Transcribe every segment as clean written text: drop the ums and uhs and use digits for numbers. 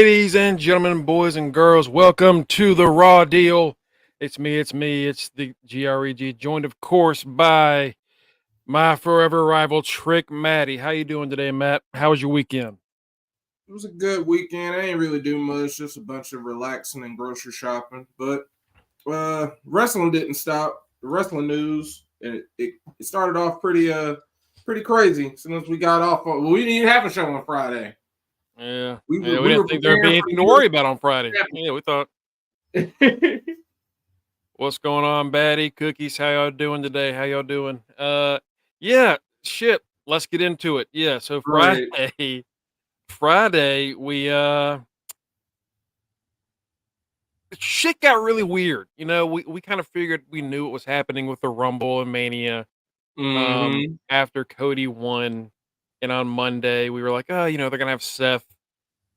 Ladies and gentlemen, boys and girls, welcome to the Raw Deal. It's me, it's the GREG, joined of course by my forever rival Trick Matty. How you doing today, Matt? How was your weekend? It was a good weekend. I ain't really do much, just a bunch of relaxing and grocery shopping. But wrestling didn't stop. The wrestling news, it started off pretty crazy since we got off. Well, we didn't even have a show on Friday. Yeah, we didn't think there'd be anything to worry about on Friday. Yeah, we thought. What's going on, Batty? Cookies, how y'all doing today? How y'all doing? Yeah, shit. Let's get into it. Yeah, so Friday, we shit got really weird. You know, we kind of figured we knew what was happening with the Rumble and Mania. After Cody won, and on Monday we were like, oh, they're gonna have Seth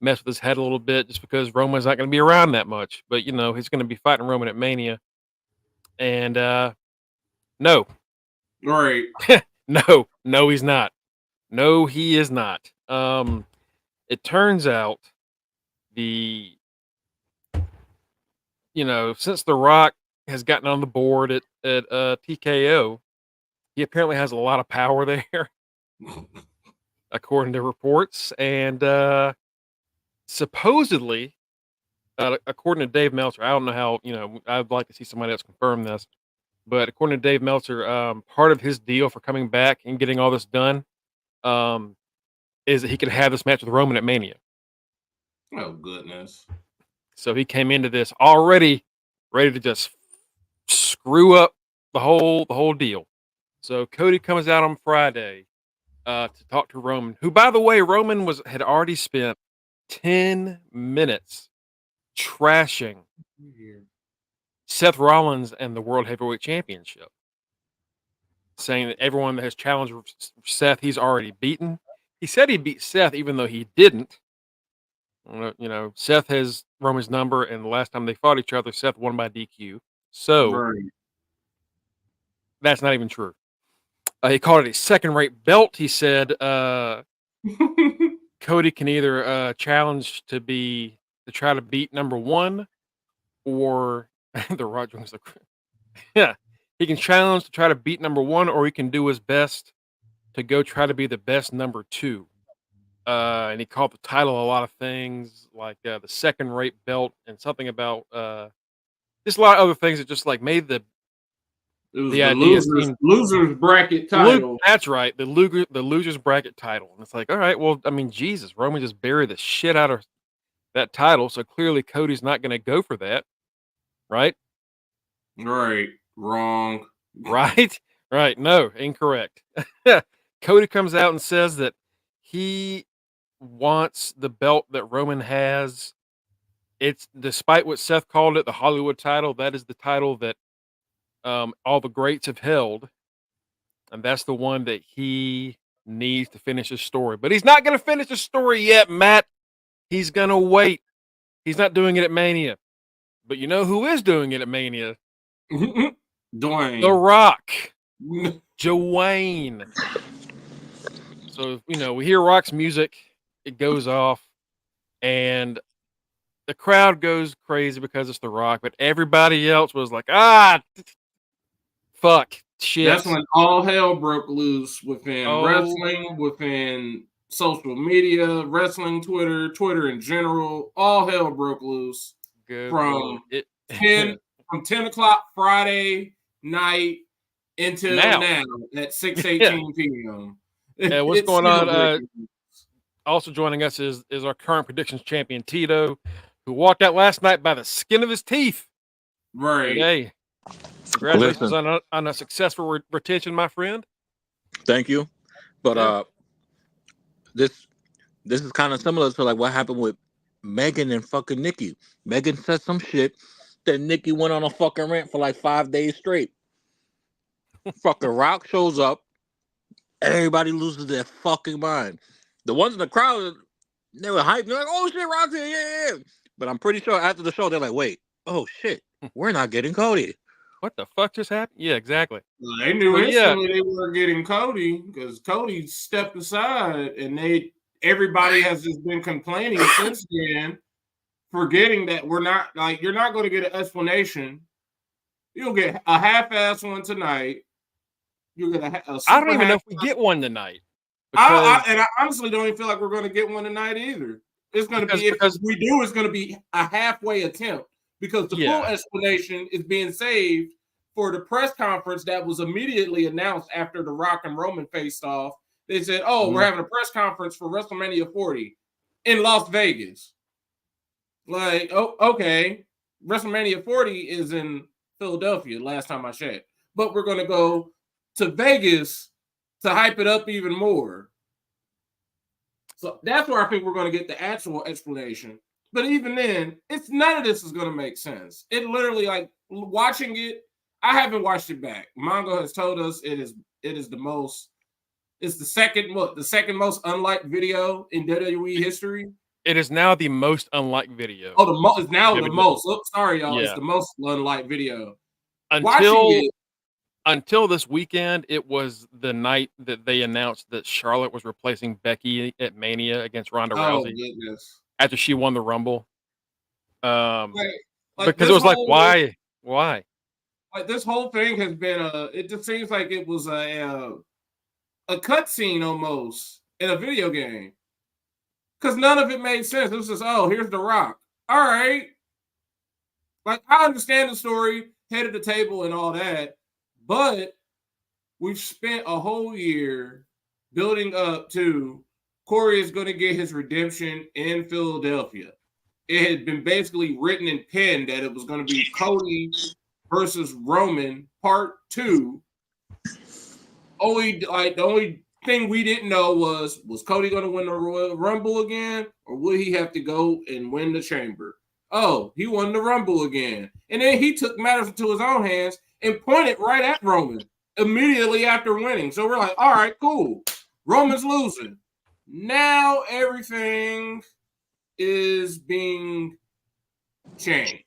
mess with his head a little bit just because Roman's not gonna be around that much. But he's gonna be fighting Roman at Mania. And no. Right. No, he's not. No, he is not. It turns out since The Rock has gotten on the board at TKO, he apparently has a lot of power there, according to reports. And supposedly, according to Dave Meltzer, I don't know how, I'd like to see somebody else confirm this, but according to Dave Meltzer, part of his deal for coming back and getting all this done is that he could have this match with Roman at Mania. Oh, goodness. So he came into this already ready to just screw up the whole deal. So Cody comes out on Friday to talk to Roman, who, by the way, Roman had already spent 10 minutes trashing Seth Rollins and the World Heavyweight Championship, saying that everyone that has challenged Seth, he's already beaten. He said he beat Seth, even though he didn't. Seth has Roman's number, and the last time they fought each other, Seth won by DQ. So That's not even true. He called it a second-rate belt. He said Cody can either challenge to try to beat number one, or the Rock was like, yeah, he can challenge to try to beat number one, or he can do his best to go try to be the best number two. And he called the title a lot of things, like the second-rate belt, and something about just a lot of other things that just like made the losers bracket title. That's right, the losers bracket title. And it's like, all right, well, I mean, Jesus, Roman just buried the shit out of that title, so clearly Cody's not going to go for that, right? Right. Wrong. Right? Right. No, incorrect. Cody comes out and says that he wants the belt that Roman has. It's, despite what Seth called it, the Hollywood title, that is the title that all the greats have held. And that's the one that he needs to finish his story. But he's not going to finish the story yet, Matt. He's going to wait. He's not doing it at Mania. But you know who is doing it at Mania? Dwayne. The Rock. Dwayne. So, we hear Rock's music. It goes off. And the crowd goes crazy because it's The Rock. But everybody else was like, fuck. Shit. That's when all hell broke loose within wrestling, within social media, wrestling, Twitter in general. All hell broke loose from 10 o'clock Friday night until now at 6:18 p.m. Yeah, what's going on? Also joining us is our current predictions champion, Tito, who walked out last night by the skin of his teeth. Right. Hey, congratulations on a successful retention, my friend. Thank you. But this is kind of similar to like what happened with Megan and fucking Nikki. Megan said some shit, then Nikki went on a fucking rant for like 5 days straight. Fucking Rock shows up, everybody loses their fucking mind. The ones in the crowd, they were hyped. They're like, "Oh shit, Rock's here, yeah." But I'm pretty sure after the show, they're like, "Wait, oh shit, we're not getting Cody. What the fuck just happened?" Yeah, exactly. Well, they knew instantly they were getting Cody because Cody stepped aside, and everybody has just been complaining since then forgetting that we're not like you're not going to get an explanation. You'll get a half-ass one tonight. You'll get a I don't even know if we get one tonight. I honestly don't even feel like we're going to get one tonight either. It's going to be if we do, it's going to be a halfway attempt because the full explanation is being saved for the press conference that was immediately announced after The Rock and Roman faced off. They said, "Oh, we're having a press conference for WrestleMania 40 in Las Vegas." Like, oh, okay, WrestleMania 40 is in Philadelphia. Last time I checked, but we're going to go to Vegas to hype it up even more. So that's where I think we're going to get the actual explanation. But even then, it's none of this is going to make sense. It literally, like watching it, I haven't watched it back. Mongo has told us it is the most. It's the second most unliked video in WWE history. It is now the most unliked video. Oh, it's now the most. Oops, sorry, y'all. Yeah. It's the most unliked video. Until this weekend, it was the night that they announced that Charlotte was replacing Becky at Mania against Ronda Rousey after she won the Rumble. Because it was like, why? Like this whole thing has been it just seems like it was a cutscene almost in a video game. Because none of it made sense. It was just, oh, here's The Rock. All right. Like, I understand the story, head of the table and all that, but we've spent a whole year building up to Corey is going to get his redemption in Philadelphia. It had been basically written and penned that it was going to be Cody versus Roman part 2. The only thing we didn't know was Cody going to win the Royal Rumble again, or would he have to go and win the Chamber? Oh, he won the Rumble again. And then he took matters into his own hands and pointed right at Roman immediately after winning. So we're like, all right, cool. Roman's losing. Now everything is being changed.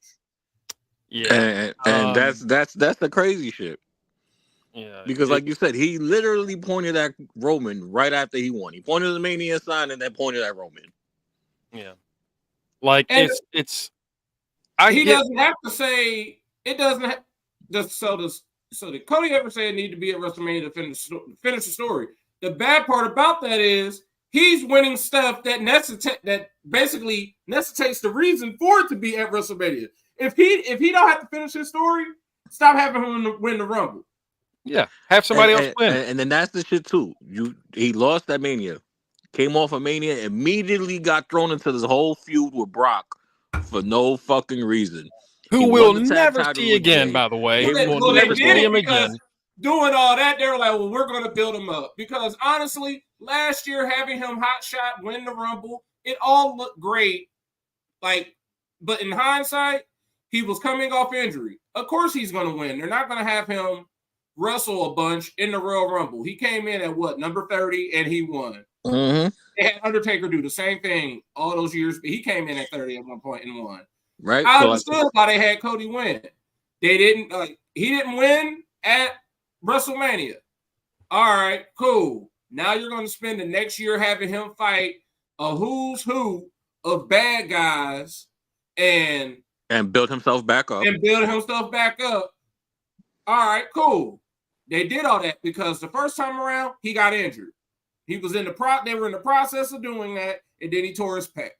Yeah. And that's the crazy shit. Yeah, because like you said, he literally pointed at Roman right after he won. He pointed at the Mania sign and then pointed at Roman. Yeah, like and it's. Doesn't have to say it. Doesn't just so did Cody ever say it need to be at WrestleMania to finish the story? The bad part about that is he's winning stuff that basically necessitates the reason for it to be at WrestleMania. If he don't have to finish his story, stop having him win the Rumble. Yeah, have somebody else win. And then that's the shit too. He lost at Mania, came off of Mania, immediately got thrown into this whole feud with Brock for no fucking reason. Who we'll never see again, by the way. We'll never see him again. Doing all that, they were like, well, we're going to build him up. Because honestly, last year having him hot shot, win the Rumble, it all looked great. But in hindsight, he was coming off injury. Of course he's going to win. They're not going to have him wrestle a bunch in the Royal Rumble. He came in at number 30, and he won. Mm-hmm. They had Undertaker do the same thing all those years, but he came in at 30 at one point and won. Right. I understood why they had Cody win. They didn't. He didn't win at WrestleMania. All right, cool. Now you're going to spend the next year having him fight a who's who of bad guys and build himself back up. All right, cool. They did all that because the first time around he got injured. He was they were in the process of doing that, and then he tore his pec.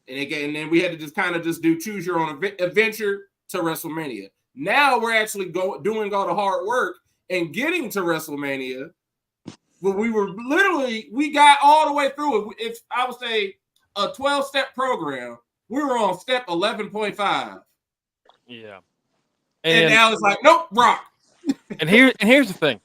And then we had to just do choose your own adventure to WrestleMania. Now we're actually doing all the hard work and getting to WrestleMania. But we got all the way through it. If I would say a 12-step program, we were on step 11.5. Yeah. And now it's like, nope, Brock. and here's the thing.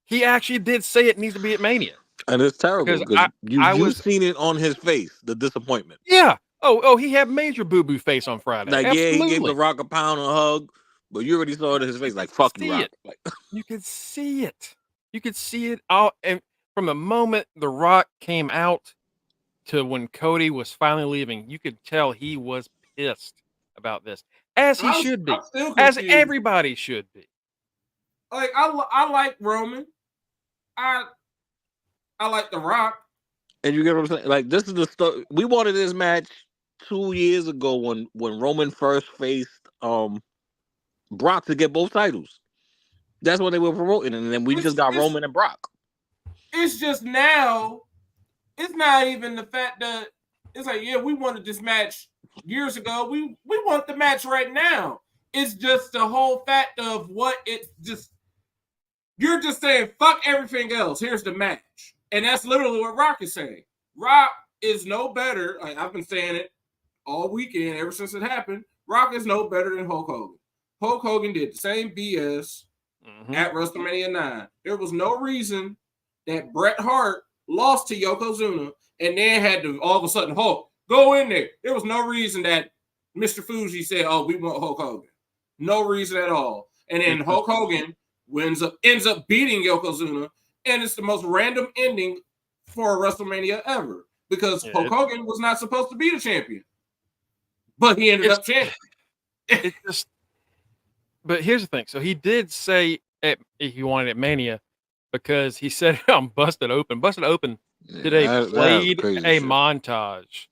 He actually did say it needs to be at Mania. And it's terrible because you've seen it on his face, the disappointment. Yeah. Oh, he had major boo-boo face on Friday. Like, absolutely. Yeah, he gave The Rock a pound, a hug, but you already saw it in his face. Like, fuck you, Rock. You could see it. You could see it all. And from the moment The Rock came out to when Cody was finally leaving, you could tell he was pissed about this. As he should be. As everybody should be. Like, I like Roman. I like The Rock. And you get what I'm saying? Like, this is the stuff we wanted this match 2 years ago when Roman first faced Brock to get both titles. That's what they were promoting, and then we just got Roman and Brock. It's just now, it's not even the fact that it's like, yeah, we wanted this match years ago. We want the match right now. It's just the whole fact of what it's just. You're just saying, fuck everything else. Here's the match. And that's literally what Rock is saying. Rock is no better. Like, I've been saying it all weekend, ever since it happened. Rock is no better than Hulk Hogan. Hulk Hogan did the same BS at WrestleMania 9. There was no reason that Bret Hart lost to Yokozuna and then had to all of a sudden Hulk go in there. There was no reason that Mr. Fuji said, "Oh, we want Hulk Hogan." No reason at all. And then Hulk Hogan ends up beating Yokozuna, and it's the most random ending for a WrestleMania ever because Hulk Hogan was not supposed to be the champion, but he ended up champion. It's just. But here's the thing. So he did say he wanted it Mania because he said I'm Busted Open. Busted Open today played a montage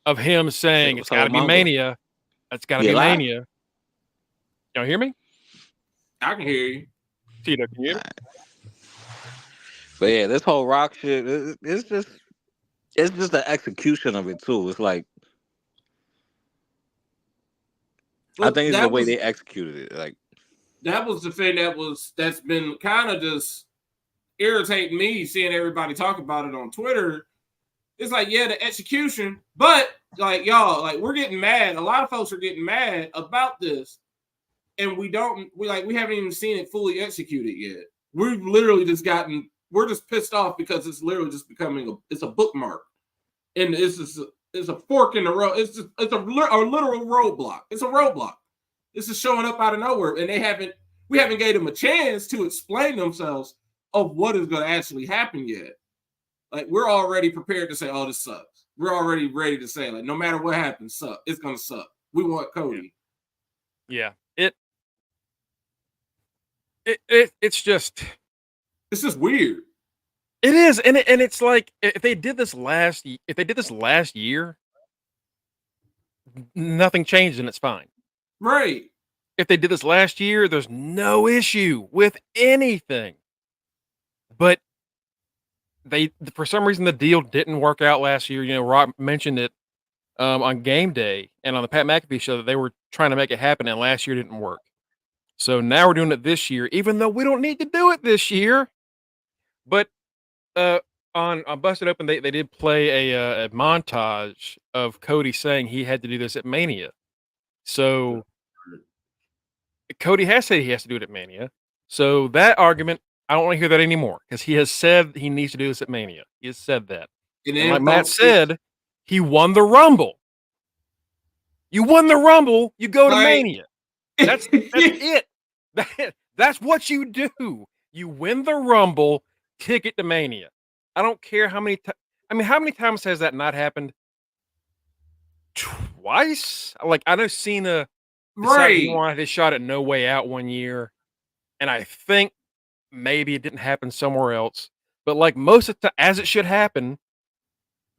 of him saying it's got to be Mongo. Mania. It's got to be Mania. Y'all hear me? I can hear you. Tito, can you hear me? But yeah, this whole Rock shit, it's just the execution of it too. It's like, I think it's the way they executed it. Like, that was the thing that's been kind of just irritating me, seeing everybody talk about it on Twitter. It's like, yeah, the execution, but like, y'all, like, we're getting mad. A lot of folks are getting mad about this, and we haven't even seen it fully executed yet. We've literally just we're just pissed off because it's literally just becoming it's a bookmark, and it's a fork in the road. It's a literal roadblock. It's a roadblock. This is showing up out of nowhere, and we haven't gave them a chance to explain themselves of what is going to actually happen yet. Like, we're already prepared to say, "Oh, this sucks." We're already ready to say, like, no matter what happens, it's going to suck. We want Cody. Yeah, it's just weird. It is, and it's like if they did this last year, nothing changed and it's fine. Right. If they did this last year, there's no issue with anything. But for some reason, the deal didn't work out last year. You know, Rock mentioned it on Game Day and on the Pat McAfee show that they were trying to make it happen, and last year didn't work. So now we're doing it this year, even though we don't need to do it this year. But on Busted Open, they did play a montage of Cody saying he had to do this at Mania. So Cody has said he has to do it at Mania. So that argument, I don't want to hear that anymore because he has said he needs to do this at Mania. He has said that. And like Matt said, he won the Rumble. You won the Rumble, you go to Mania. That's it. That's what you do. You win the Rumble, ticket to Mania. I don't care how many times. I mean, how many times has that not happened? Twice? Like, I know Cena he wanted his shot at No Way Out one year, and I think maybe it didn't happen somewhere else. But like most of the time, as it should happen,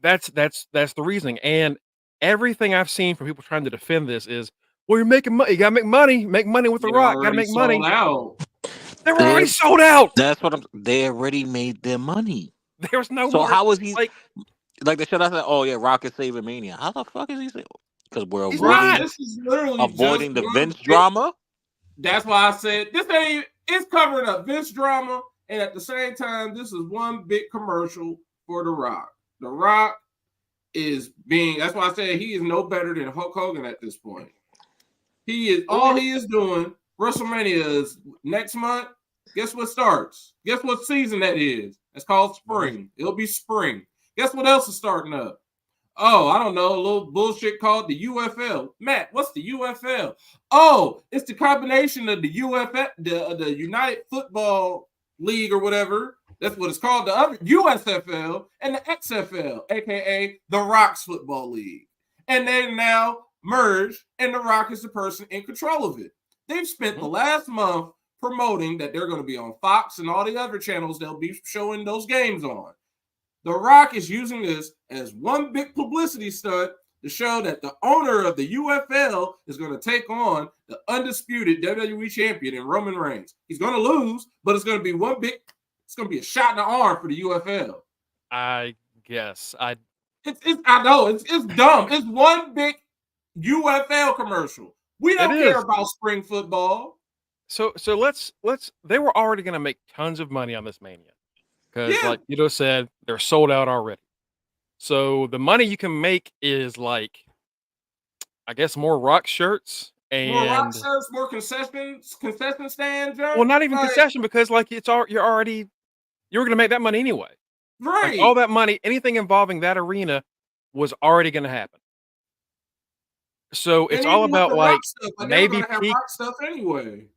that's the reasoning. And everything I've seen from people trying to defend this is, well, you're making money. You gotta make money. Make money with The Rock. Gotta make money. They were already sold out. That's what they already made their money. There's no so more. How is he like the shit I said? Oh yeah, Rock is saving Mania. How the fuck is he saving? Because we're avoiding the Vince drama. That's why I said it's covering up Vince drama, and at the same time, this is one big commercial for The Rock. The Rock is that's why I said he is no better than Hulk Hogan at this point. He is doing. WrestleMania is next month. Guess what starts? Guess what season that is? It's called spring. It'll be spring. Guess what else is starting up? Oh, I don't know, a little bullshit called the UFL. Matt, what's the UFL? Oh, it's the combination of the UFL, the United Football League or whatever. That's what it's called. The other USFL and the XFL, aka the Rock's Football League. And they now merge, and The Rock is the person in control of it. They've spent the last month promoting that they're going to be on Fox and all the other channels they'll be showing those games on. The Rock is using this as one big publicity stunt to show that the owner of the UFL is going to take on the undisputed WWE champion in Roman Reigns. He's going to lose, but it's going to be it's going to be a shot in the arm for the UFL. I guess. I know it's dumb. It's one big UFL commercial. We don't care about spring football. So let's they were already going to make tons of money on this Mania. Because like Tito said, they're sold out already. So the money you can make is like, I guess, more Rock shirts and more Rock shirts, more concession stands. Well, not even concession, because like you were going to make that money anyway. Right. Like, all that money, anything involving that arena was already going to happen. So it's all about like maybe Rock stuff anyway.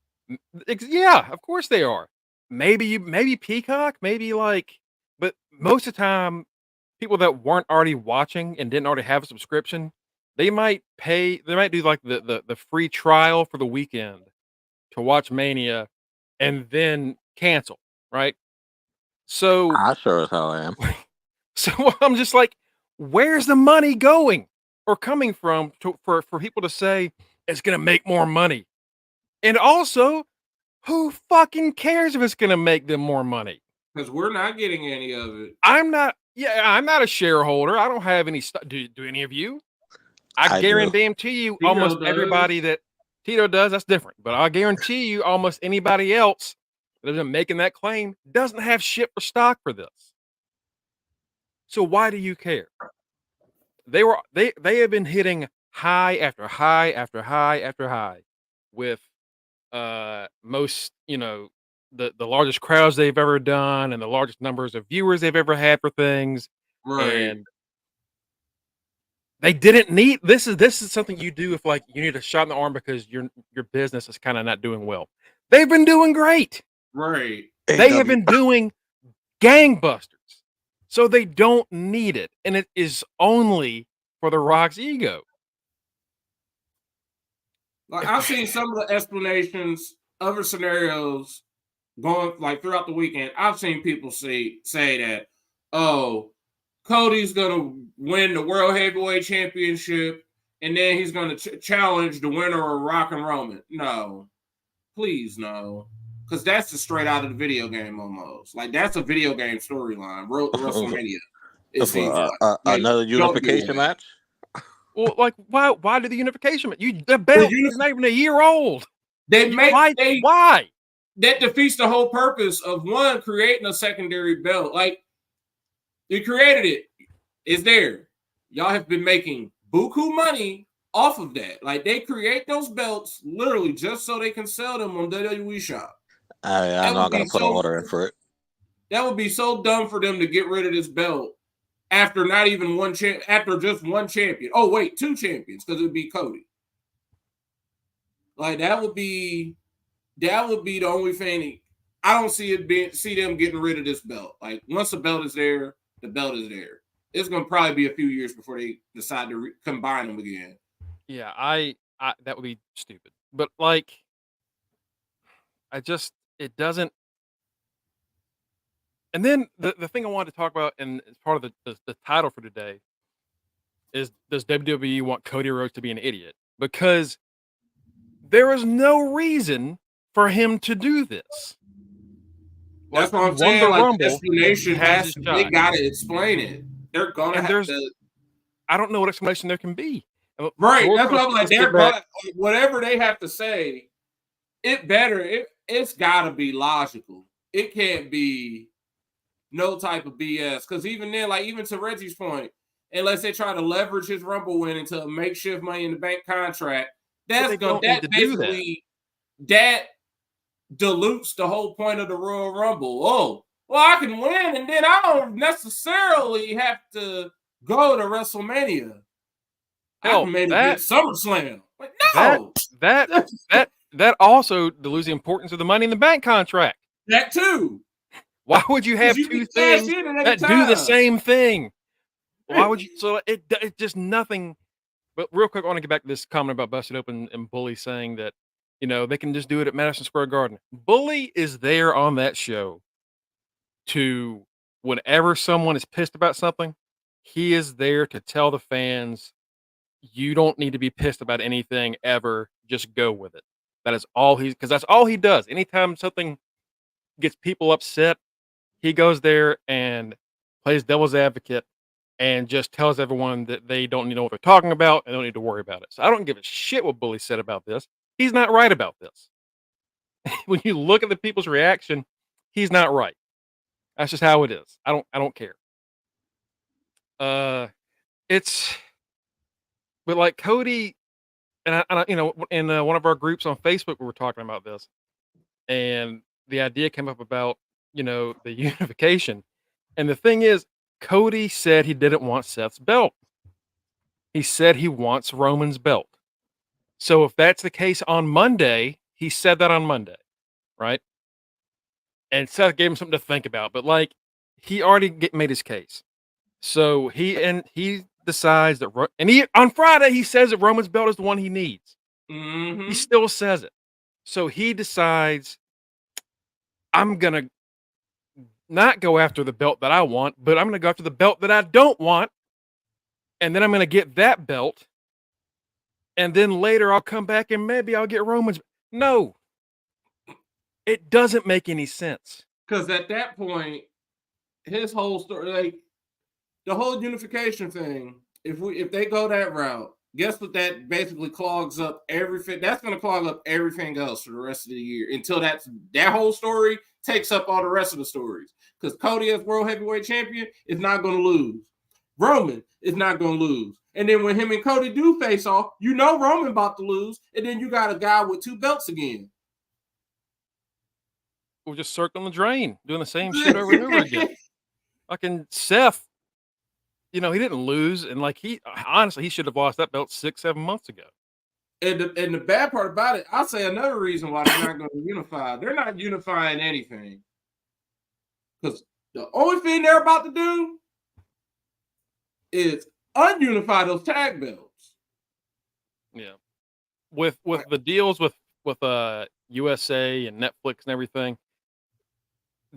Yeah, of course they are. Maybe Peacock, maybe like, but most of the time, people that weren't already watching and didn't already have a subscription, they might do like the free trial for the weekend to watch Mania and then cancel, right? So I sure as hell am. So I'm just like, where's the money going or coming from for people to say it's gonna make more money? And also, who fucking cares if it's gonna make them more money? Because we're not getting any of it. I'm not a shareholder. I don't have any stuff. Do any of you? I guarantee you, almost everybody that Tito does, that's different. But I guarantee you, almost anybody else that isn't making that claim doesn't have shit for stock for this. So why do you care? They have been hitting high after high after high after high with most, the largest crowds they've ever done and the largest numbers of viewers they've ever had for things. Right. And they didn't need this is something you do if like you need a shot in the arm because your business is kind of not doing well. They've been doing great. Right. They have been doing gangbusters. So they don't need it. And it is only for the Rock's ego. Like I've seen some of the explanations, other scenarios going like throughout the weekend. I've seen people say that, oh, Cody's gonna win the World Heavyweight Championship, and then he's gonna challenge the winner of Rock and Roman. No, please no, because that's just straight out of the video game almost. Like that's a video game storyline. WrestleMania. It seems like another unification match. Well, like why do the unification match? The belt is not even a year old. Why? That defeats the whole purpose of one creating a secondary belt. Like you created it, it's there. Y'all have been making buku money off of that. Like they create those belts literally just so they can sell them on WWE Shop. I'm not gonna put an order in for it. That would be so dumb for them to get rid of this belt after not even after just one champion. Oh wait, two champions because it would be Cody. Like that would be the only thing. I don't see them getting rid of this belt. Like once the belt is there, the belt is there. It's gonna probably be a few years before they decide to combine them again. Yeah, I that would be stupid. But like, it doesn't. And then the thing I wanted to talk about, and it's part of the title for today, is does WWE want Cody Rhodes to be an idiot? Because there is no reason for him to do this. That's what I'm saying. Like, explanation they gotta explain it. They're gonna have to. I don't know what explanation there can be. Right. That's what I'm like. They're gonna, whatever they have to say, it's gotta be logical. It can't be no type of BS. Because even then, like even to Reggie's point, unless they try to leverage his Rumble win into a makeshift Money in the Bank contract, that dilutes the whole point of the Royal Rumble. Oh, well, I can win, and then I don't necessarily have to go to WrestleMania. I can maybe get SummerSlam. Like, no, that also dilutes the importance of the Money in the Bank contract. That too. Why would you have two things that do the same thing? Why would you? So it's just nothing. But real quick, I want to get back to this comment about Busted Open and Bully saying that, they can just do it at Madison Square Garden. Bully is there on that show to whenever someone is pissed about something, he is there to tell the fans, you don't need to be pissed about anything ever. Just go with it. That is all because that's all he does. Anytime something gets people upset, he goes there and plays devil's advocate and just tells everyone that they don't know what they're talking about and don't need to worry about it. So I don't give a shit what Bully said about this. He's not right about this. When you look at the people's reaction, he's not right. That's just how it is. I don't care. It's but like Cody and in one of our groups on Facebook, we were talking about this, and the idea came up about the unification. And the thing is, Cody said he didn't want Seth's belt. He said he wants Roman's belt. So if that's the case on Monday, he said that on Monday, right? And Seth gave him something to think about, but like he already made his case. So he decides that, on Friday he says that Roman's belt is the one he needs. Mm-hmm. He still says it. So he decides, I'm gonna not go after the belt that I want, but I'm gonna go after the belt that I don't want, and then I'm gonna get that belt, and then later I'll come back and maybe I'll get Roman's. No, it doesn't make any sense. Because at that point, his whole story, like the whole unification thing, if they go that route, guess what? That basically clogs up everything. That's going to clog up everything else for the rest of the year until that whole story takes up all the rest of the stories. Because Cody as world heavyweight champion is not going to lose. Roman is not going to lose. And then when him and Cody do face off, Roman about to lose, and then you got a guy with 2 belts again. We're just circling the drain, doing the same shit over and over again. Fucking Seth, he didn't lose, and like he should have lost that belt 6-7 months ago. And the bad part about it, I'll say another reason why they're not going to unify. They're not unifying anything. Because the only thing they're about to do is ununify those tag belts. Yeah. With the deals with USA and Netflix and everything,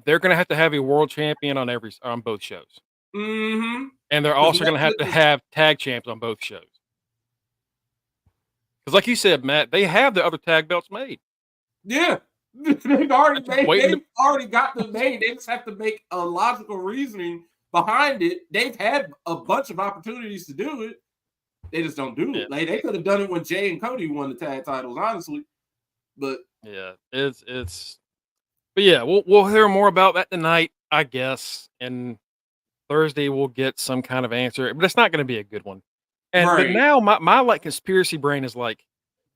they're going to have a world champion on both shows. Mm-hmm. And they're also going to have tag champs on both shows. Because like you said, Matt, they have the other tag belts made. Yeah. They've already got them made. They just have to make a logical reasoning behind it. They've had a bunch of opportunities to do it. They just don't do it. Like they could have done it when Jay and Cody won the tag titles, honestly. But yeah, but yeah, we'll hear more about that tonight, I guess. And Thursday we'll get some kind of answer, but it's not going to be a good one. And But now my like conspiracy brain is like,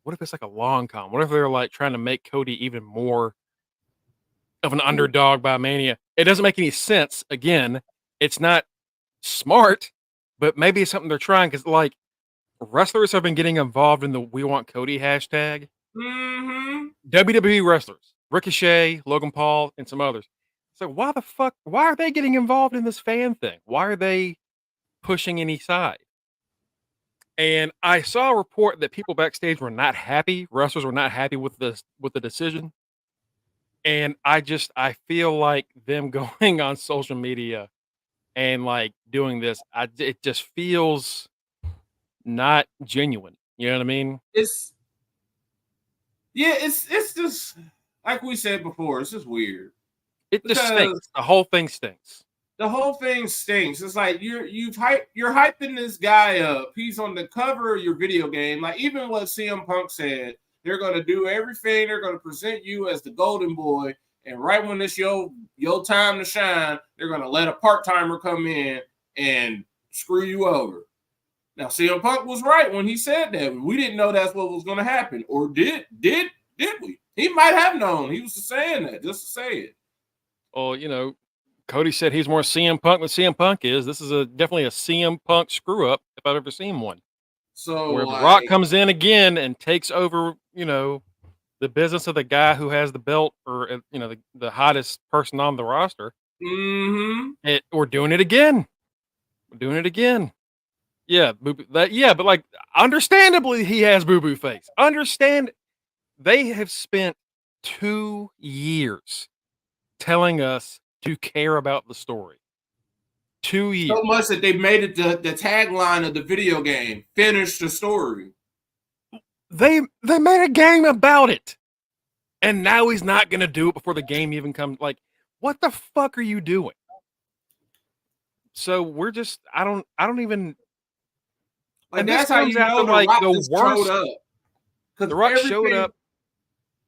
what if it's like a long con? What if they're like trying to make Cody even more of an underdog by Mania? It doesn't make any sense. Again, it's not smart, but maybe it's something they're trying because like wrestlers have been getting involved in the "We Want Cody" hashtag. Mm-hmm. WWE wrestlers, Ricochet, Logan Paul, and some others. So why are they getting involved in this fan thing? Why are they pushing any side? And I saw a report that people backstage were not happy. Wrestlers were not happy with the decision. And I feel like them going on social media and like doing this, it just feels not genuine. You know what I mean? It's just like we said before. It's just weird. It just stinks. The whole thing stinks. The whole thing stinks. It's like you're hyping this guy up. He's on the cover of your video game. Like even what CM Punk said, they're gonna do everything. They're gonna present you as the golden boy, and right when it's your time to shine, they're gonna let a part-timer come in and screw you over. Now CM Punk was right when he said that. We didn't know that's what was gonna happen, or did we? He might have known. He was just saying that just to say it. Well, Cody said he's more CM Punk than CM Punk is. This is definitely a CM Punk screw up if I've ever seen one. So where Rock comes in again and takes over, the business of the guy who has the belt or the hottest person on the roster. Mm-hmm. We're doing it again. Yeah, but like understandably he has boo-boo face. They have spent 2 years telling us to care about the story. 2 years. So much that they made it the tagline of the video game. Finish the story. They made a game about it. And now he's not going to do it before the game even comes. Like, what the fuck are you doing? So we're just, I don't even. Like, and that's this comes how you know after like the just worst. showed up. The Rock showed up.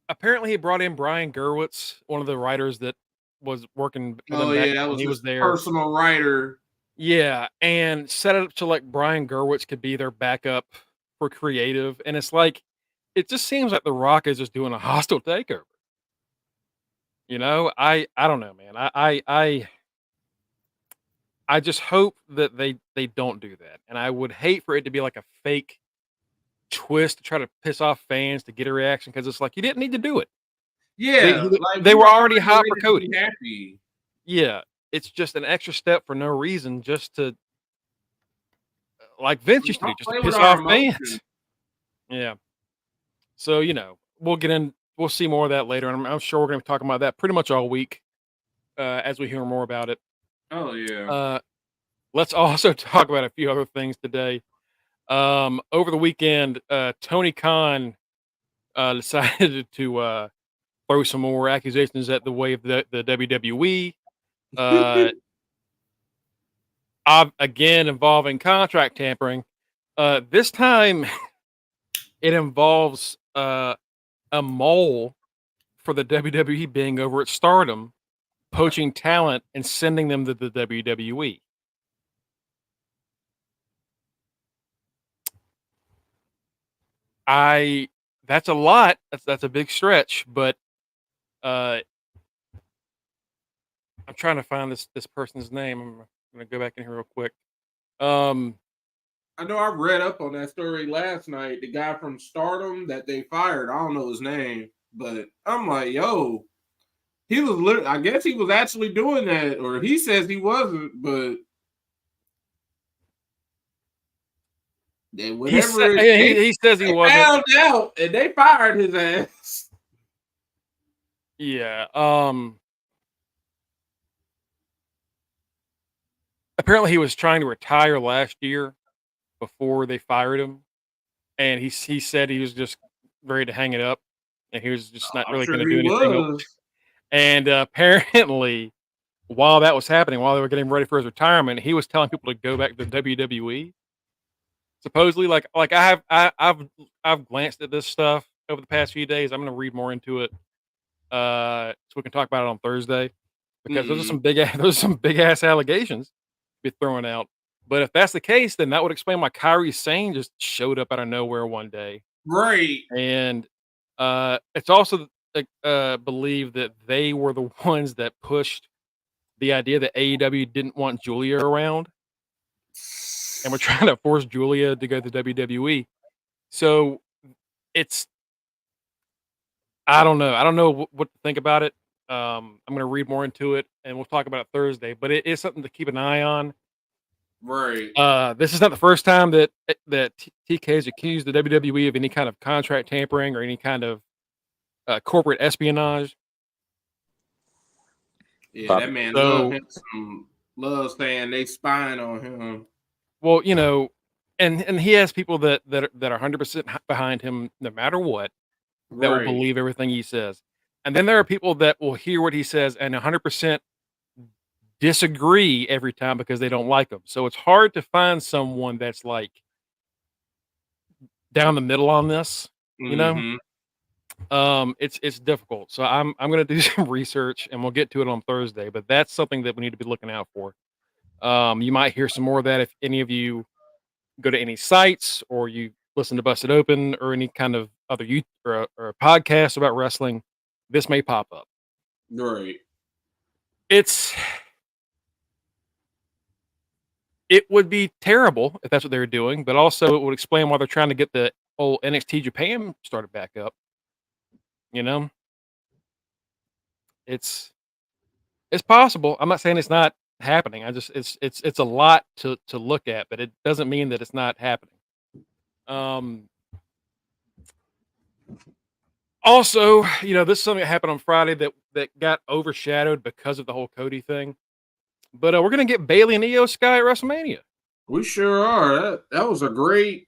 Apparently, he brought in Brian Gerwitz, one of the writers that was working with him back that when was he his was there. Personal writer. Yeah, and set it up to like Brian Gerwitz could be their backup for creative, and it's like it just seems like The Rock is just doing a hostile takeover. You know, I don't know, man. I just hope that they don't do that, and I would hate for it to be like a fake twist to try to piss off fans to get a reaction because it's like you didn't need to do it. Yeah, they were already hot for Cody. Happy. Yeah, it's just an extra step for no reason, just to like Vince used to do, just to piss off fans. Yeah. So we'll see more of that later, and I'm sure we're going to be talking about that pretty much all week as we hear more about it. Oh yeah. Let's also talk about a few other things today. Over the weekend, Tony Khan decided to throw some more accusations at the way of the WWE. Again, involving contract tampering. This time, it involves a mole for the WWE being over at Stardom, poaching talent and sending them to the WWE. That's a lot. That's a big stretch, but I'm trying to find this person's name. I'm gonna go back in here real quick. I know I read up on that story last night. The guy from Stardom that they fired, I don't know his name, but I'm like, yo, he was I guess he was actually doing that, or he says he wasn't, but he says he wasn't. Found out and they fired his ass. Yeah. Apparently he was trying to retire last year before they fired him, and he said he was just ready to hang it up, and he was just not really going to do anything else. And apparently, while that was happening, while they were getting ready for his retirement, he was telling people to go back to WWE. Supposedly, like I've glanced at this stuff over the past few days. I'm going to read more into it, so we can talk about it on Thursday, because those are some big ass allegations to be thrown out. But if that's the case, then that would explain why Kairi Sane just showed up out of nowhere one day. Right. And it's also believed that they were the ones that pushed the idea that AEW didn't want Julia around, and we're trying to force Julia to go to WWE. So I don't know. I don't know what to think about it. I'm going to read more into it, and we'll talk about it Thursday. But it is something to keep an eye on. Right. This is not the first time that TK has accused the WWE of any kind of contract tampering or any kind of corporate espionage. Yeah, that man loves saying they spying on him. Well, and he has people that are 100% behind him no matter what, that will believe everything he says. And then there are people that will hear what he says and 100% disagree every time because they don't like him. So it's hard to find someone that's like down the middle on this, you know? It's difficult. So I'm going to do some research, and we'll get to it on Thursday, but that's something that we need to be looking out for. You might hear some more of that if any of you go to any sites or you listen to Busted Open or any kind of other YouTube or a podcast about wrestling. This may pop up. Right. It would be terrible if that's what they were doing, but also it would explain why they're trying to get the old NXT Japan started back up. It's possible. I'm not saying it's not happening. It's a lot to look at, but it doesn't mean that it's not happening. Also, this is something that happened on Friday that got overshadowed because of the whole Cody thing. But we're gonna get Bayley and Io Sky at WrestleMania. We sure are. That was a great.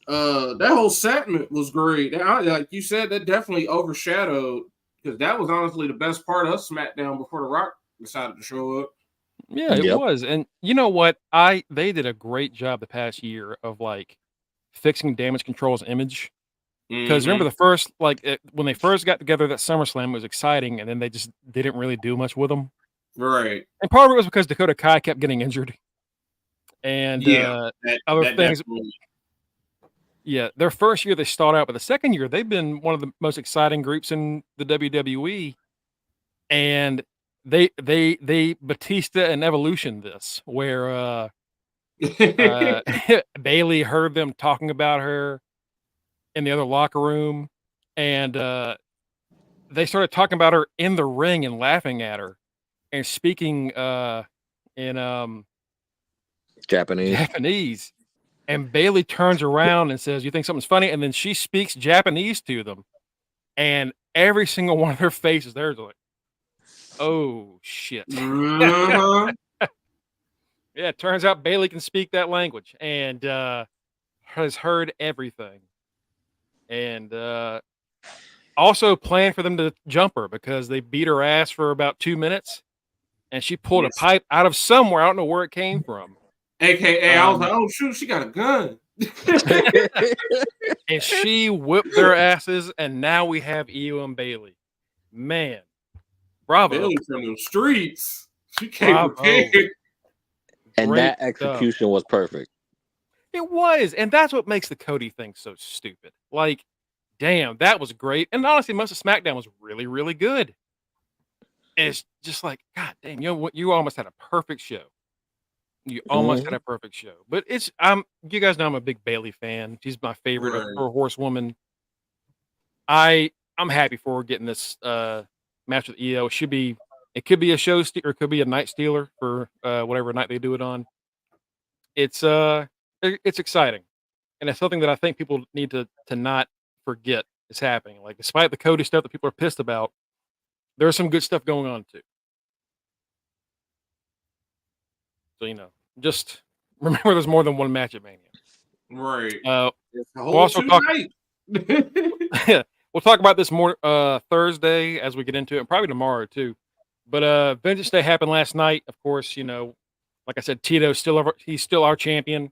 That whole segment was great. Like you said, that definitely overshadowed because that was honestly the best part of SmackDown before The Rock decided to show up. Yeah, it was. And you know what? They did a great job the past year of like fixing Damage Control's image. Because remember the first when they first got together that SummerSlam was exciting, and then they just didn't really do much with them. Right. And part of it was because Dakota Kai kept getting injured. And other things. Definitely. Yeah, their first year they stalled out, but the second year they've been one of the most exciting groups in the WWE. And they Batista and Evolution this, where Bayley heard them talking about her in the other locker room, and they started talking about her in the ring and laughing at her and speaking in Japanese. And Bayley turns around and says, "You think something's funny?" And then she speaks Japanese to them, and every single one of their faces there's like, "Oh shit!" Yeah, it turns out Bayley can speak that language and has heard everything, and also planned for them to jump her because they beat her ass for about 2 minutes, and she pulled a pipe out of somewhere. I don't know where it came from. AKA, I was like, "Oh shoot, she got a gun." And she whipped their asses, and now we have Io and Bayley. Man, bravo! Bayley from the streets. She came prepared. And that execution was perfect. It was, and that's what makes the Cody thing so stupid. Like, damn, that was great. And honestly, most of SmackDown was really, really good. And it's just like, God damn, you almost had a perfect show. You almost had a perfect show. But you guys know I'm a big Bayley fan. She's my favorite of her horsewoman. I'm happy for her getting this match with Io. It could be a show or it could be a night stealer for whatever night they do it on. It's exciting. And it's something that I think people need to not forget is happening. Like, despite the Cody stuff that people are pissed about, there's some good stuff going on too. So, just remember there's more than one match at Mania. Right. We'll also talk. We'll talk about this more Thursday as we get into it, and probably tomorrow too. But Vengeance Day happened last night. Of course, like I said, Tito's he's still our champion.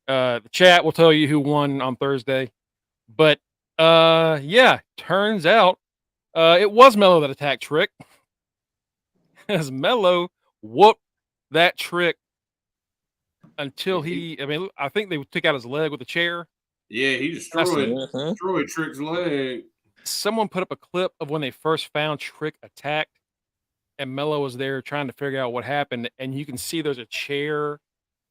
The chat will tell you who won on Thursday. But turns out it was Mello that attacked Trick. As Mello whooped that Trick until I think they took out his leg with a chair. Yeah, he destroyed Trick's leg. Someone put up a clip of when they first found Trick attacked, and Mello was there trying to figure out what happened. And you can see there's a chair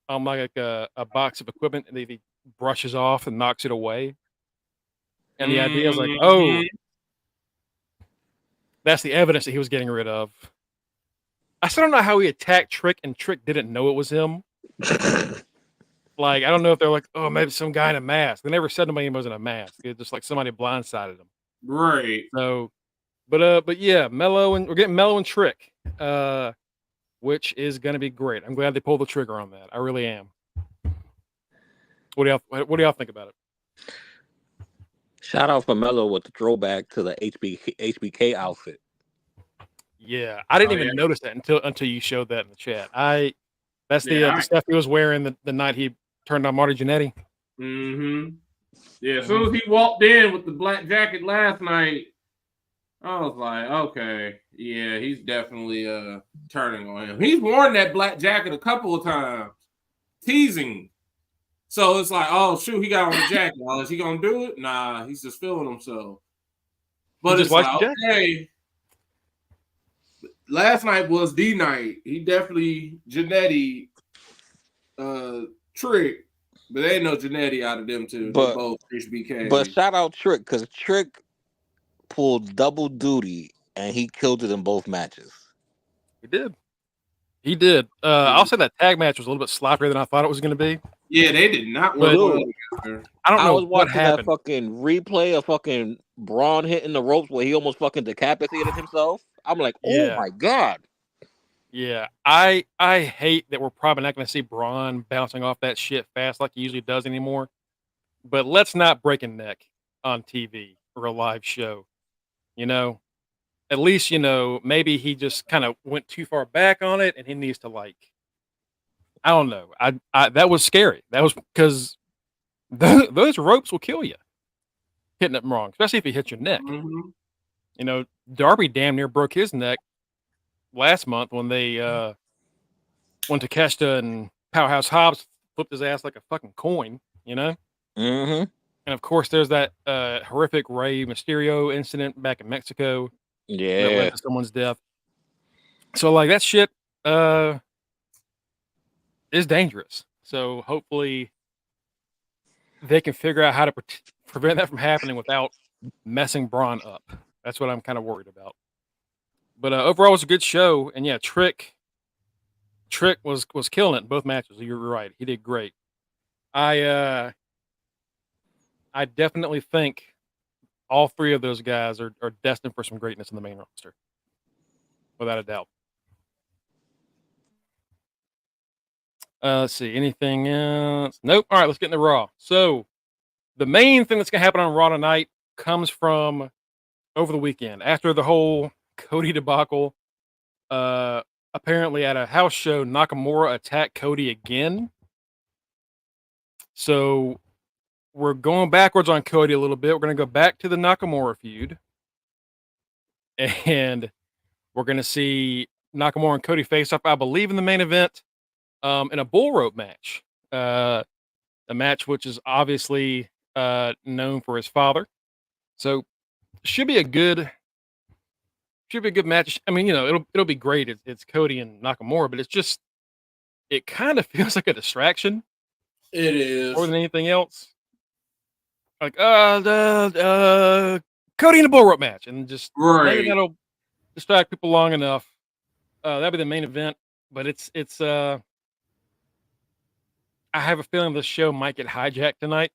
on like a box of equipment, and he brushes off and knocks it away. And the idea is like, oh, that's the evidence that he was getting rid of. I still don't know how he attacked Trick, and Trick didn't know it was him. Like, I don't know if they're like, oh, maybe some guy in a mask. They never said nobody was in a mask. It's just like somebody blindsided him. Right. So, but yeah, we're getting Mello and Trick, which is going to be great. I'm glad they pulled the trigger on that. I really am. What do y'all think about it? Shout out for Mello with the throwback to the HBK outfit. Yeah, I didn't even notice that until you showed that in the chat. That's the stuff he was wearing the night he turned on Marty Jannetty. Mm-hmm. Yeah, as soon as he walked in with the black jacket last night, I was like, okay, yeah, he's definitely turning on him. He's worn that black jacket a couple of times, teasing. So it's like, oh shoot, he got on the jacket. Is he gonna do it? Nah, he's just feeling himself. But it's like, okay. Last night was the night. He definitely Jannetty Trick, but there ain't no Jannetty out of them two. But both HBK. But shout out Trick, because Trick pulled double duty and he killed it in both matches. He did. I'll say that tag match was a little bit sloppier than I thought it was going to be. Yeah, they did not work well together. I don't know was what watching happened. That fucking replay of fucking Braun hitting the ropes where he almost fucking decapitated himself. I'm like, oh my God. Yeah, I hate that we're probably not going to see Braun bouncing off that shit fast like he usually does anymore. But let's not break a neck on TV or a live show. You know, at least maybe he just kind of went too far back on it, and he needs to I don't know. I that was scary. That was because those ropes will kill you hitting it wrong, especially if you hit your neck. Mm-hmm. Darby damn near broke his neck last month when they when Takeshita and Powerhouse Hobbs flipped his ass like a fucking coin. Mm-hmm. And of course, there's that horrific Rey Mysterio incident back in Mexico that led Yeah. to someone's death. So like that shit is dangerous. So hopefully they can figure out how to prevent that from happening without messing Braun up. That's what I'm kind of worried about. But overall, it was a good show, and yeah, Trick was killing it in both matches. You're right, he did great. I definitely think all three of those guys are destined for some greatness in the main roster, without a doubt. Let's see, anything else? Nope. All right, let's get into Raw. So the main thing that's gonna happen on Raw tonight comes from over the weekend after the whole Cody debacle. Apparently at a house show, Nakamura attacked Cody again. So we're going backwards on Cody a little bit. We're going to go back to the Nakamura feud. And we're going to see Nakamura and Cody face up, I believe, in the main event in a bull rope match. A match which is obviously known for his father. So should be a good match. I mean, it'll be great. It's Cody and Nakamura, but it kind of feels like a distraction. It is more than anything else. Like Cody in a bull rope match, and just maybe that'll distract people long enough. That'll be the main event, but it's I have a feeling this show might get hijacked tonight.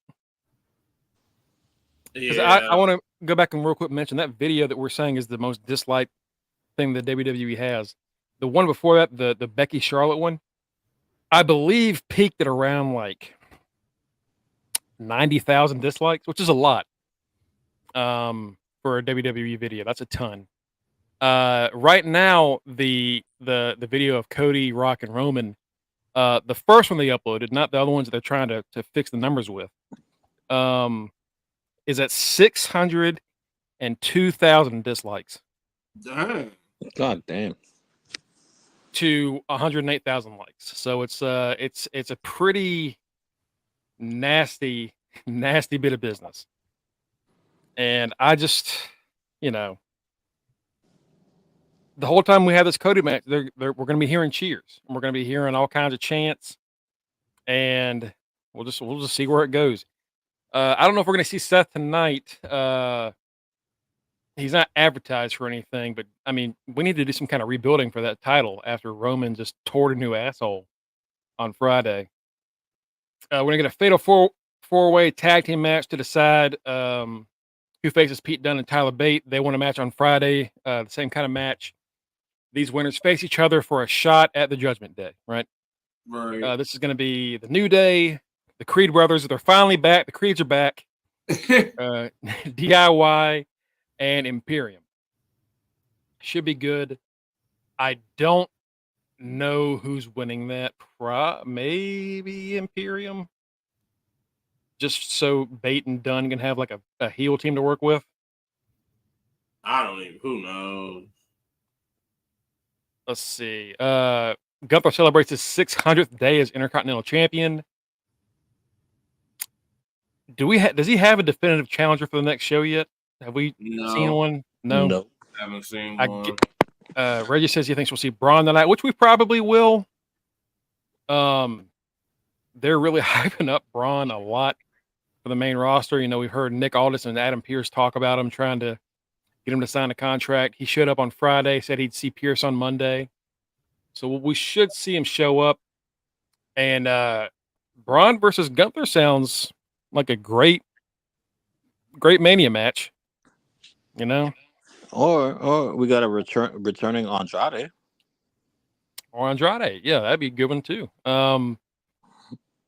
Yeah. I want to go back and real quick mention that video that we're saying is the most disliked thing that WWE has. The one before that, the Becky Charlotte one, I believe peaked at around like 90,000 dislikes, which is a lot. For a WWE video, that's a ton. Right now, the video of Cody, Rock, and Roman, the first one they uploaded, not the other ones that they're trying to fix the numbers with, is at 602,000 dislikes. Dang. God damn. To 108,000 likes. So it's a pretty nasty bit of business. And I just, the whole time we have this Cody match, we're going to be hearing cheers, and we're going to be hearing all kinds of chants, and we'll just see where it goes. I don't know if we're going to see Seth tonight. He's not advertised for anything, but I mean, we need to do some kind of rebuilding for that title after Roman just tore a new asshole on Friday. We're going to get a fatal four-way tag team match to decide who faces Pete Dunne and Tyler Bate. They won a match on Friday, the same kind of match. These winners face each other for a shot at the Judgment Day, right? Right. This is going to be the New Day, the Creed brothers. They're finally back. The Creeds are back. DIY and Imperium. Should be good. I don't know who's winning that. Maybe Imperium. Just so Bate and Dunn can have like a heel team to work with. I don't even. Who knows? Let's see. Gunther celebrates his 600th day as Intercontinental Champion. Does he have a definitive challenger for the next show yet? Have we seen one? No. Haven't seen one. Reggie says he thinks we'll see Braun tonight, which we probably will. They're really hyping up Braun a lot for the main roster. We've heard Nick Aldis and Adam Pearce talk about him, trying to get him to sign a contract. He showed up on Friday, said he'd see Pearce on Monday. So we should see him show up. And Braun versus Gunther sounds like a great Mania match. Or we got a returning Andrade. Or Andrade. Yeah, that'd be a good one too.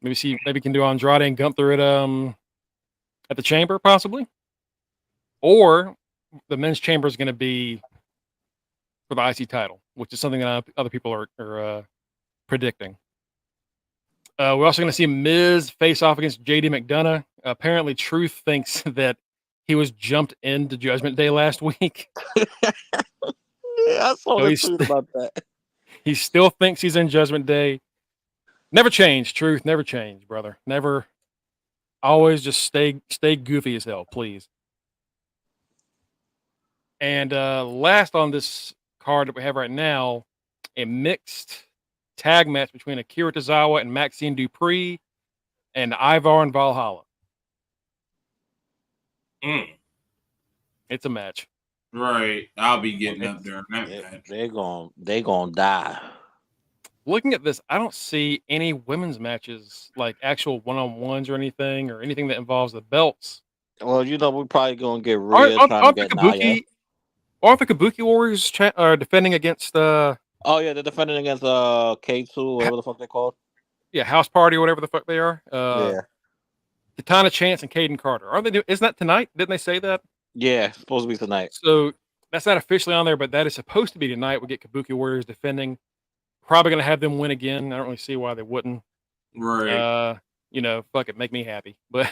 Maybe can do Andrade and Gunther at the Chamber possibly, or the men's Chamber is going to be for the IC title, which is something that other people are predicting. We're also going to see Miz face off against JD McDonough. Apparently, Truth thinks that he was jumped into Judgment Day last week. I saw the tweet about that. He still thinks he's in Judgment Day. Never change, Truth. Never change, brother. Never. Always just stay goofy as hell, please. And last on this card that we have right now, a mixed tag match between Akira Tozawa and Maxine Dupree and Ivar and Valhalla. It's a match. Right. I'll be getting up there. They're gonna die. Looking at this, I don't see any women's matches, like actual one-on-ones or anything that involves the belts. Well, we're probably gonna get Rhea trying to get Nia. Aren't the Kabuki Warriors defending against Oh yeah, they're defending against K2, whatever the fuck they're called. Yeah, House Party or whatever the fuck they are. Yeah. Katana Chance and Caden Carter. Aren't they isn't that tonight? Didn't they say that? Yeah, it's supposed to be tonight. So that's not officially on there, but that is supposed to be tonight. We get Kabuki Warriors defending. Probably gonna have them win again. I don't really see why they wouldn't. Right. Fuck it, make me happy. But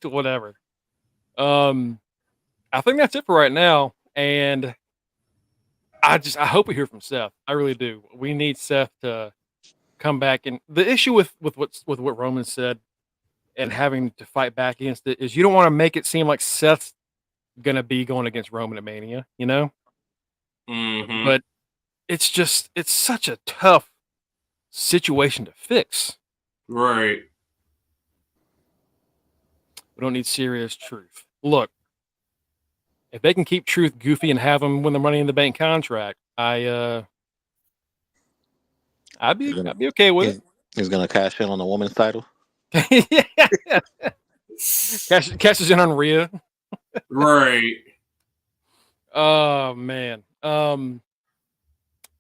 whatever. I think that's it for right now. And I hope we hear from Seth. I really do. We need Seth to come back. And the issue with what Roman said and having to fight back against it is you don't want to make it seem like Seth's gonna be going against Roman at Mania, Mm-hmm. But it's such a tough situation to fix. Right. We don't need serious Truth. Look, if they can keep Truth goofy and have him win the Money in the Bank contract, I'd be okay with it. He's gonna cash in on the women's title. Cashes in on Rhea. Right. Oh man.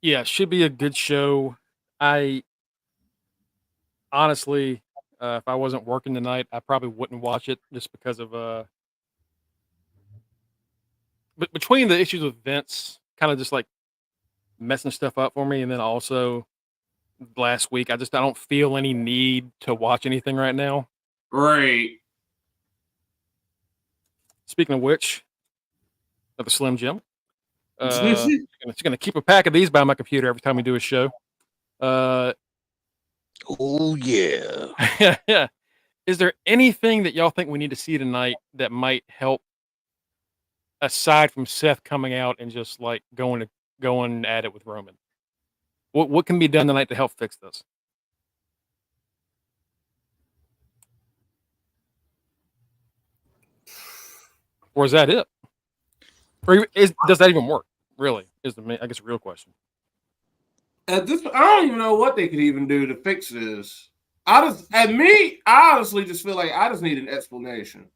Yeah, should be a good show. I honestly, if I wasn't working tonight, I probably wouldn't watch it just because of but between the issues with Vince kind of just like messing stuff up for me, and then also last week, I don't feel any need to watch anything right now. Right. Speaking of which, of the Slim Jim, it's gonna keep a pack of these by my computer every time we do a show. Oh yeah. Yeah. Is there anything that y'all think we need to see tonight that might help, aside from Seth coming out and just like going at it with Roman? What can be done tonight to help fix this? Or is that it? Or does that even work? Really, is I guess the real question. At this, I don't even know what they could even do to fix this. I honestly just feel like I just need an explanation.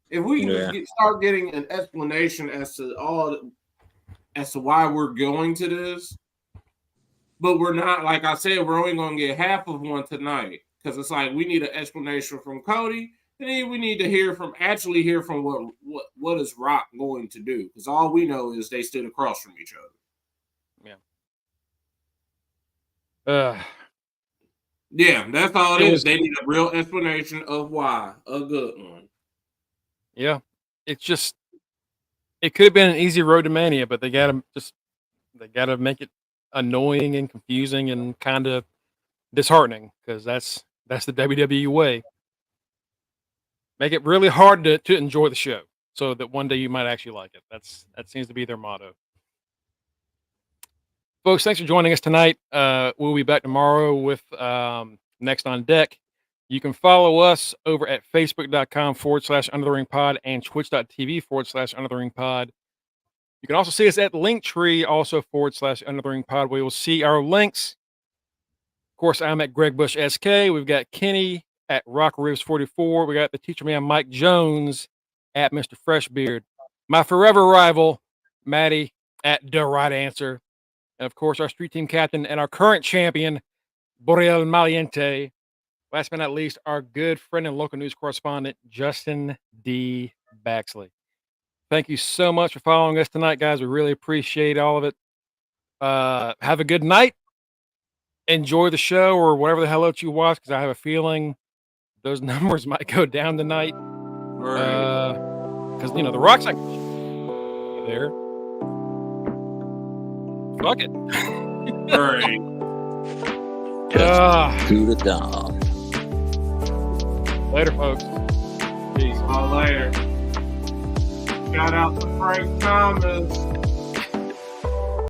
If we can start getting an explanation as to why we're going to this, but we're not, like I said, we're only going to get half of one tonight because it's like we need an explanation from Cody, and then we need to hear from what is Rock going to do, because all we know is they stood across from each other. Yeah, that's all it is. They need a real explanation of why. A good one. Yeah, it could have been an easy road to Mania, but they gotta make it annoying and confusing and kind of disheartening, because that's the WWE way. Make it really hard to enjoy the show, so that one day you might actually like it. That seems to be their motto. Folks, thanks for joining us tonight. We'll be back tomorrow with Next on Deck. You can follow us over at facebook.com/UnderTheRingPod and twitch.tv/UnderTheRingPod. You can also see us at Linktree, also /UnderTheRingPod, where you'll see our links. Of course, I'm at Greg Bush SK. We've got Kenny at RockRibs44. We got the teacher man Mike Jones at Mr. Freshbeard. My forever rival, Maddie at The Right Answer. And, of course, our street team captain and our current champion, Borrell Maliente. Last but not least, our good friend and local news correspondent, Justin D. Baxley. Thank you so much for following us tonight, guys. We really appreciate all of it. Have a good night. Enjoy the show or whatever the hell else you watch, because I have a feeling those numbers might go down tonight. Because, you know, The Rock's like there. Fuck it. All right. To the dog. Later, folks. Peace. All later. Shout out to Frank Thomas.